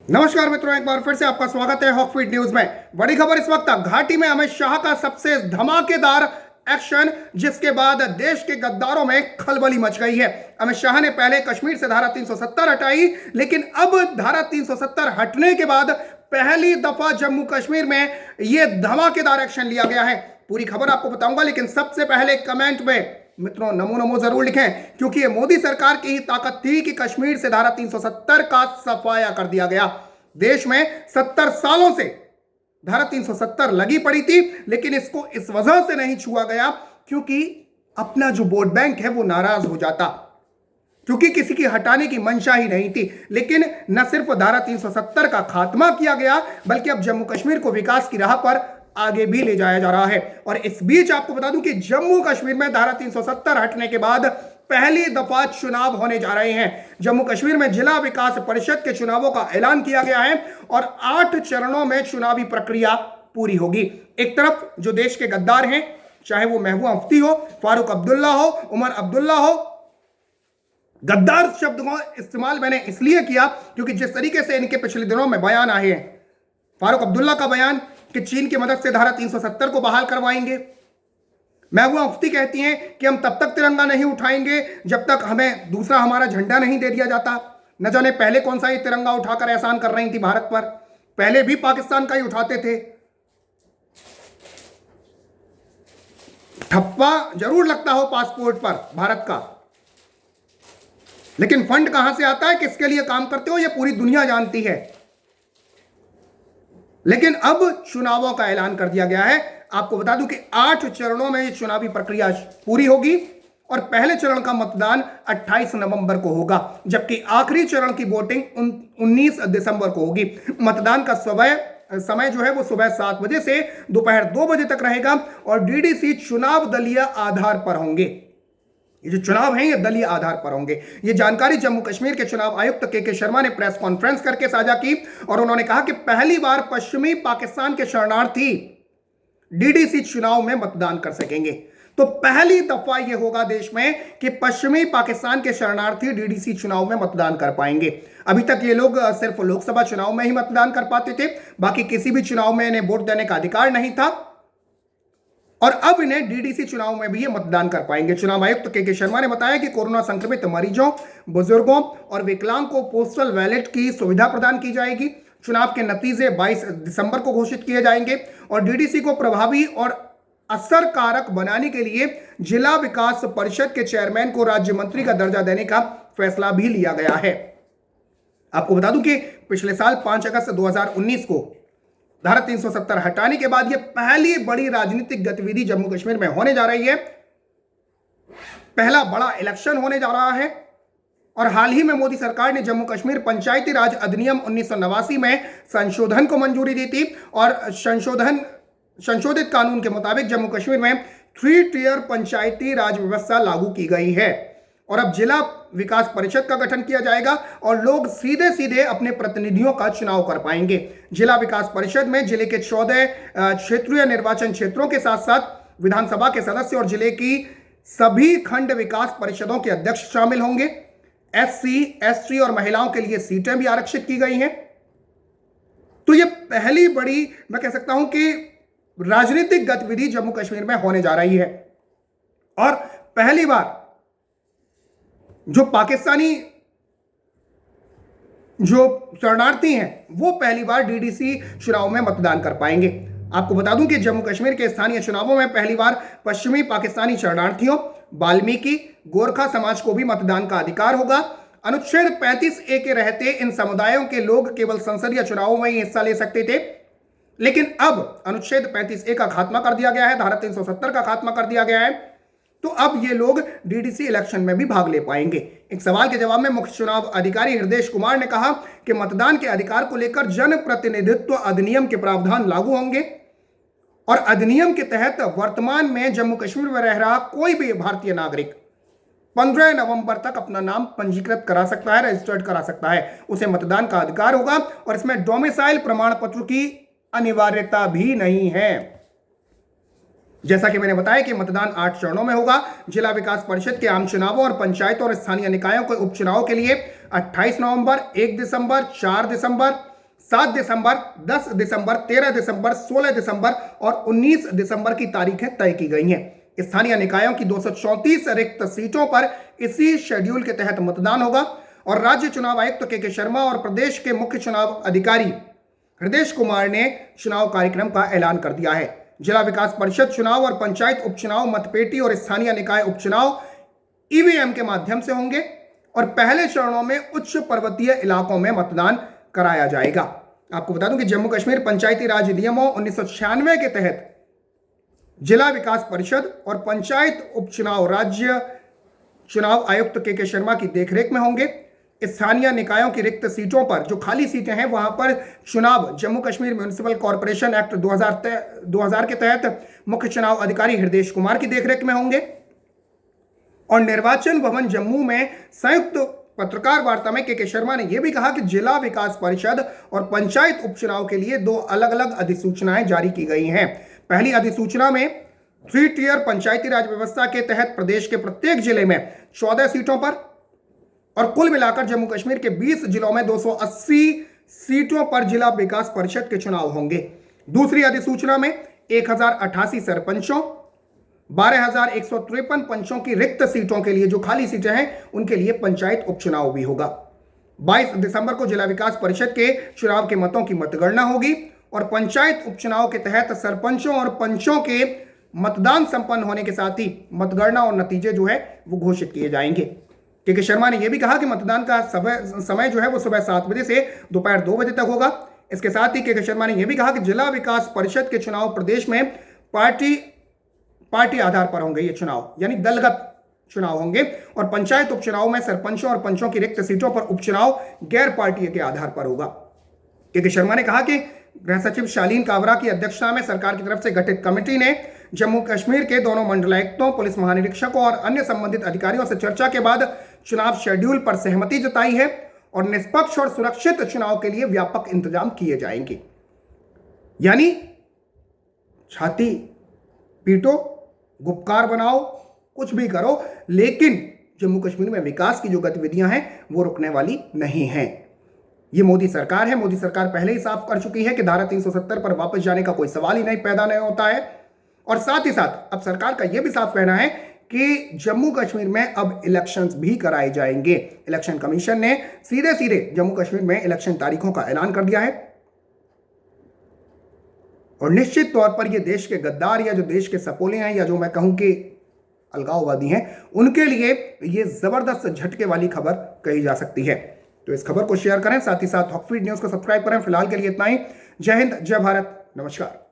नमस्कार मित्रों, एक बार फिर से आपका स्वागत है हॉकफीड न्यूज में। बड़ी खबर इस वक्त घाटी में अमित शाह का सबसे धमाकेदार एक्शन, जिसके बाद देश के गद्दारों में खलबली मच गई है। अमित शाह ने पहले कश्मीर से धारा 370 हटाई, लेकिन अब धारा 370 हटने के बाद पहली दफा जम्मू कश्मीर में यह धमाकेदार एक्शन लिया गया है। पूरी खबर आपको बताऊंगा, लेकिन सबसे पहले कमेंट में मित्रों नमो नमो जरूर लिखें, क्योंकि ये मोदी सरकार की ही ताकत थी कि कश्मीर से धारा 370 का सफाया कर दिया गया। देश में 70 सालों से धारा 370 लगी पड़ी थी, लेकिन इसको इस वजह से नहीं छुआ गया क्योंकि अपना जो वोट बैंक है वो नाराज हो जाता, क्योंकि किसी की हटाने की मंशा ही नहीं थी। लेकिन न सिर्फ धारा 370 का खात्मा किया गया, बल्कि अब जम्मू कश्मीर को विकास की राह पर आगे भी ले जाया जा रहा है। और इस बीच आपको बता दूं कि जम्मू कश्मीर में धारा 370 हटने के बाद पहली दफा चुनाव होने जा रहे हैं। जम्मू कश्मीर में जिला विकास परिषद के चुनावों का ऐलान किया गया है और 8 चरणों में चुनावी प्रक्रिया पूरी होगी। एक तरफ जो देश के गद्दार हैं, चाहे वो महबूबा मुफ्ती हो, फारूक अब्दुल्ला हो, उमर अब्दुल्ला हो, गद्दार शब्द का इस्तेमाल मैंने इसलिए किया क्योंकि जिस तरीके से इनके पिछले दिनों में बयान आए हैं, फारूक अब्दुल्ला का बयान कि चीन की मदद से धारा 370 को बहाल करवाएंगे, महबूबा मुफ्ती कहती हैं कि हम तब तक तिरंगा नहीं उठाएंगे जब तक हमें दूसरा हमारा झंडा नहीं दे दिया जाता। न जाने पहले कौन सा ये तिरंगा उठाकर एहसान कर रही थी भारत पर, पहले भी पाकिस्तान का ही उठाते थे। ठप्पा जरूर लगता हो पासपोर्ट पर भारत का, लेकिन फंड कहां से आता है, किसके लिए काम करते हो, यह पूरी दुनिया जानती है। लेकिन अब चुनावों का ऐलान कर दिया गया है। आपको बता दूं कि 8 चरणों में चुनावी प्रक्रिया पूरी होगी और पहले चरण का मतदान 28 नवंबर को होगा, जबकि आखिरी चरण की वोटिंग 19 दिसंबर को होगी। मतदान का समय जो है वो सुबह 7 बजे से दोपहर 2 बजे तक रहेगा और डीडीसी चुनाव दलीय आधार पर होंगे। ये जो चुनाव हैं ये दलीय आधार पर होंगे। ये जानकारी जम्मू कश्मीर के चुनाव आयुक्त के शर्मा ने प्रेस कॉन्फ्रेंस करके साझा की और उन्होंने कहा कि पहली बार पश्चिमी पाकिस्तान के शरणार्थी डीडीसी चुनाव में मतदान कर सकेंगे। तो पहली दफा यह होगा देश में कि पश्चिमी पाकिस्तान के शरणार्थी डीडीसी चुनाव में मतदान कर पाएंगे। अभी तक ये लोग सिर्फ लोकसभा चुनाव में ही मतदान कर पाते थे, बाकी किसी भी चुनाव में इन्हें वोट देने का अधिकार नहीं था और अब इन्हें डीडीसी चुनाव में भी ये मतदान कर पाएंगे। चुनाव आयुक्त के शर्मा ने बताया कि कोरोना संक्रमित मरीजों, बुजुर्गों और विकलांग को पोस्टल बैलेट की सुविधा प्रदान की जाएगी। चुनाव के नतीजे 22 दिसंबर को घोषित किए जाएंगे और डीडीसी को प्रभावी और असरकारक बनाने के लिए जिला विकास परिषद के चेयरमैन को राज्य मंत्री का दर्जा देने का फैसला भी लिया गया है। आपको बता दूं कि पिछले साल 5 अगस्त 2019 को धारा 370 हटाने के बाद यह पहली बड़ी राजनीतिक गतिविधि जम्मू कश्मीर में होने जा रही है। पहला बड़ा इलेक्शन होने जा रहा है और हाल ही में मोदी सरकार ने जम्मू कश्मीर पंचायती राज अधिनियम 1989 में संशोधन को मंजूरी दी थी और संशोधित कानून के मुताबिक जम्मू कश्मीर में 3 टियर पंचायती राज व्यवस्था लागू की गई है और अब जिला विकास परिषद का गठन किया जाएगा और लोग सीधे सीधे अपने प्रतिनिधियों का चुनाव कर पाएंगे। जिला विकास परिषद में जिले के 14 क्षेत्रीय निर्वाचन क्षेत्रों के साथ साथ विधानसभा के सदस्य और जिले की सभी खंड विकास परिषदों के अध्यक्ष शामिल होंगे। एससी, एसटी और महिलाओं के लिए सीटें भी आरक्षित की गई हैं। तो यह पहली बड़ी, मैं कह सकता हूं कि राजनीतिक गतिविधि जम्मू कश्मीर में होने जा रही है और पहली बार जो पाकिस्तानी जो शरणार्थी हैं वो पहली बार डीडीसी चुनाव में मतदान कर पाएंगे। आपको बता दूं कि जम्मू कश्मीर के स्थानीय चुनावों में पहली बार पश्चिमी पाकिस्तानी शरणार्थियों, वाल्मीकि, गोरखा समाज को भी मतदान का अधिकार होगा। अनुच्छेद 35A के रहते इन समुदायों के लोग केवल संसदीय चुनावों में ही हिस्सा ले सकते थे, लेकिन अब अनुच्छेद 35A का खात्मा कर दिया गया है, धारा 370 का खात्मा कर दिया गया है, तो अब ये लोग डीडीसी इलेक्शन में भी भाग ले पाएंगे। एक सवाल के जवाब में मुख्य चुनाव अधिकारी हृदय कुमार ने कहा कि मतदान के अधिकार को लेकर जन प्रतिनिधित्व अधिनियम के प्रावधान लागू होंगे और अधिनियम के तहत वर्तमान में जम्मू कश्मीर में रह रहा कोई भी भारतीय नागरिक 15 नवंबर तक अपना नाम पंजीकृत करा सकता है, रजिस्टर्ड करा सकता है। उसे मतदान का अधिकार होगा और इसमें डोमिसाइल प्रमाण पत्र की अनिवार्यता भी नहीं है। जैसा कि मैंने बताया कि मतदान 8 चरणों में होगा। जिला विकास परिषद के आम चुनावों और पंचायतों और स्थानीय निकायों के उपचुनाव के लिए 28 नवंबर, 1 दिसंबर, 4 दिसंबर 7 दिसंबर, 10 दिसंबर, 13 दिसंबर, 16 दिसंबर और 19 दिसंबर की तारीखें तय की गई हैं। स्थानीय निकायों की 234 रिक्त सीटों पर इसी शेड्यूल के तहत मतदान होगा और राज्य चुनाव आयुक्त के शर्मा और प्रदेश के मुख्य चुनाव अधिकारी हृदय कुमार ने चुनाव कार्यक्रम का ऐलान कर दिया है। जिला विकास परिषद चुनाव और पंचायत उपचुनाव मतपेटी और स्थानीय निकाय उपचुनाव ईवीएम के माध्यम से होंगे और पहले चरणों में उच्च पर्वतीय इलाकों में मतदान कराया जाएगा। आपको बता दूं कि जम्मू कश्मीर पंचायती राज नियमों 1996 के तहत जिला विकास परिषद और पंचायत उपचुनाव राज्य चुनाव आयुक्त के शर्मा की देखरेख में होंगे। स्थानीय निकायों की रिक्त सीटों पर जो खाली सीटें हैं वहां पर चुनाव Jammu Kashmir municipal corporation act 2000 के तहत मुख्य चुनाव अधिकारी हृदय कुमार की देखरेख में होंगे। और निर्वाचन भवन जम्मू में संयुक्त पत्रकार वार्ता में के शर्मा ने यह भी कहा कि जिला विकास परिषद और पंचायत उपचुनाव के लिए 2 अलग अलग अधिसूचनाएं जारी की गई हैं। पहली अधिसूचना में 3 टियर पंचायती राज व्यवस्था के तहत प्रदेश के प्रत्येक जिले में 14 सीटों पर और कुल मिलाकर जम्मू कश्मीर के 20 जिलों में 280 सीटों पर जिला विकास परिषद के चुनाव होंगे। दूसरी अधिसूचना में 1088 सरपंचों, 12,153 पंचों की रिक्त सीटों के लिए जो खाली सीटें हैं उनके लिए पंचायत उपचुनाव भी होगा। 22 दिसंबर को जिला विकास परिषद के चुनाव के मतों की मतगणना होगी और पंचायत उपचुनाव के तहत सरपंचों और पंचों के मतदान संपन्न होने के साथ ही मतगणना और नतीजे जो है वो घोषित किए जाएंगे। के शर्मा ने यह भी कहा कि मतदान का समय जो है वो सुबह 7 बजे से दोपहर 2 बजे तक होगा। इसके साथ ही के शर्मा ने यह भी कहा कि जिला विकास परिषद के चुनाव प्रदेश में पार्टी आधार पर होंगे, ये चुनाव यानी दलगत चुनाव होंगे और पंचायत उपचुनाव में सरपंचों और पंचों की रिक्त सीटों पर उपचुनाव गैर पार्टी के आधार पर होगा। के शर्मा ने कहा कि गृह सचिव शालीन काबरा की अध्यक्षता में सरकार की तरफ से गठित कमेटी ने जम्मू कश्मीर के दोनों मंडलायुक्तों, पुलिस महानिरीक्षकों और अन्य संबंधित अधिकारियों से चर्चा के बाद चुनाव शेड्यूल पर सहमति जताई है और निष्पक्ष और सुरक्षित चुनाव के लिए व्यापक इंतजाम किए जाएंगे। यानी छाती पीटो, गुपकार बनाओ, कुछ भी करो, लेकिन जम्मू कश्मीर में विकास की जो गतिविधियां हैं वो रुकने वाली नहीं हैं। ये मोदी सरकार है। मोदी सरकार पहले ही साफ कर चुकी है कि धारा 370 पर वापस जाने का कोई सवाल ही नहीं पैदा नहीं होता है और साथ ही साथ अब सरकार का यह भी साफ कहना है कि जम्मू कश्मीर में अब इलेक्शंस भी कराए जाएंगे। इलेक्शन कमीशन ने सीधे सीधे जम्मू कश्मीर में इलेक्शन तारीखों का ऐलान कर दिया है और निश्चित तौर पर ये देश के गद्दार या जो देश के सपोले हैं या जो मैं कहूं कि अलगाववादी हैं उनके लिए ये जबरदस्त झटके वाली खबर कही जा सकती है। तो इस खबर को शेयर करें, साथ ही साथ हॉकफीड न्यूज को सब्सक्राइब करें। फिलहाल के लिए इतना ही। जय हिंद, जय भारत, नमस्कार।